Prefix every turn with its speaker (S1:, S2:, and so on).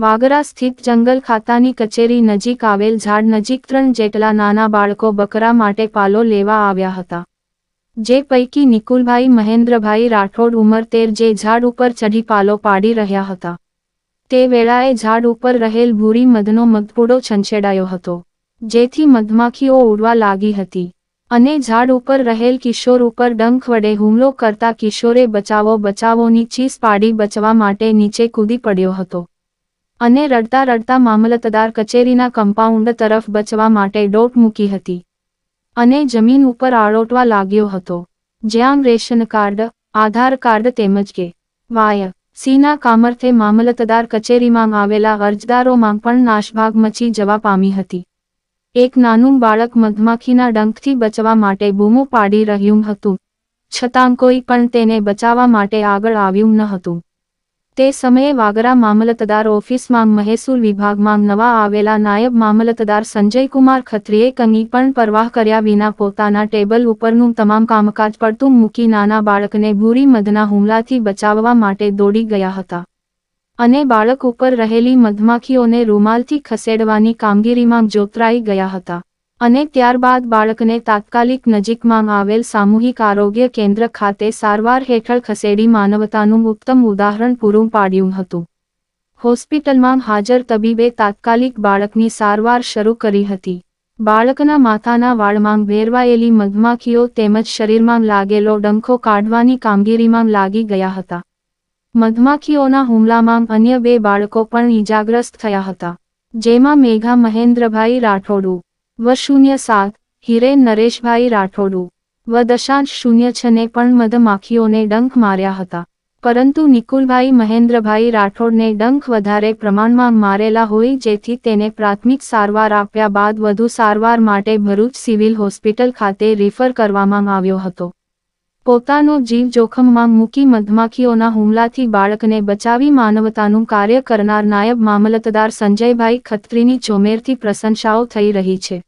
S1: વાગરા સ્થિત જંગલ ખાતાની કચેરી નજીક આવેલ ઝાડ નજીક 3 જેટલા નાના બાળકો બકરા માટે પાલો લેવા આવ્યા હતા, જે પૈકી નિકુલભાઈ મહેન્દ્રભાઈ રાઠોડ ઉંમર 13 જે ઝાડ ઉપર ચઢી પાલો પાડી રહ્યા હતા. તે વેળાએ ઝાડ ઉપર રહેલ ભૂરી મધનો મધપૂડો છંછેડાયો હતો, જેથી મધમાખીઓ ઉડવા લાગી હતી અને ઝાડ ઉપર રહેલ કિશોર ઉપર ડંખ વડે હુમલો કરતા કિશોરે બચાવો બચાવોની ચીસ પાડી બચવા માટે નીચે કૂદી પડ્યો હતો અને રડતા રડતા મામલતદાર કચેરીના કમ્પાઉન્ડ તરફ બચવા માટે દોટ મૂકી હતી અને જમીન ઉપર આળોટવા લાગ્યો હતો, જ્યાં રેશન કાર્ડ, આધાર કાર્ડ તેમજ કે વાય સીના કામર્થે મામલતદાર કચેરીમાં આવેલા અરજદારોમાં પણ નાશભાગ મચી જવા પામી હતી. એક નાનું બાળક મધમાખીના ડંખથી બચવા માટે બૂમો પાડી રહ્યું હતું, છતાં કોઈ પણ તેને બચાવવા માટે આગળ આવ્યું ન હતું. તે સમયે વાગરા મામલતદાર ઓફિસમાં મહેસૂલ વિભાગમાં નવા આવેલા નાયબ મામલતદાર સંજયકુમાર ખત્રીએ કંઈ પણ પરવાહ કર્યા વિના પોતાના ટેબલ ઉપરનું તમામ કામકાજ પડતું મૂકી નાના બાળકને ભૂરી મધના હુમલાથી બચાવવા માટે દોડી ગયા હતા અને બાળક ઉપર રહેલી મધમાખીઓને રૂમાલથી ખસેડવાની કામગીરીમાં જોતરાઈ ગયા હતા અને ત્યારબાદ બાળકને તાત્કાલિક નજીકમાં આવેલ સામૂહિક આરોગ્ય કેન્દ્ર ખાતે સારવાર હેઠળ ખસેડી માનવતાનું ઉત્તમ ઉદાહરણ પૂરું પાડ્યું હતું. હોસ્પિટલમાં હાજર તબીબે તાત્કાલિક બાળકની સારવાર શરૂ કરી હતી. બાળકના માથાના વાળમાં ભેરવાયેલી મધમાખીઓ તેમજ શરીરમાં લાગેલો ડંખો કાઢવાની કામગીરીમાં લાગી ગયા હતા. મધમાખીઓના હુમલામાં અન્ય 2 બાળકો પણ ઈજાગ્રસ્ત થયા હતા, જેમાં મેઘા મહેન્દ્રભાઈ રાઠોડ વ07, હિરેન નરેશભાઈ રાઠોડ વ.06 ને પણ મધમાખીઓને ડંખ માર્યા હતા, પરંતુ નિકુલભાઈ મહેન્દ્રભાઈ રાઠોડને ડંખ વધારે પ્રમાણમાં મારેલા હોય જેથી તેને પ્રાથમિક સારવાર આપ્યા બાદ વધુ સારવાર માટે ભરૂચ સિવિલ હોસ્પિટલ ખાતે રિફર કરવામાં આવ્યો હતો. પોતાનો જીવ જોખમમાં મૂકી મધમાખીઓના હુમલાથી બાળકને બચાવી માનવતાનું કાર્ય કરનાર નાયબ મામલતદાર સંજયભાઈ ખત્રીની ચોમેરથી પ્રશંસાઓ થઈ રહી છે.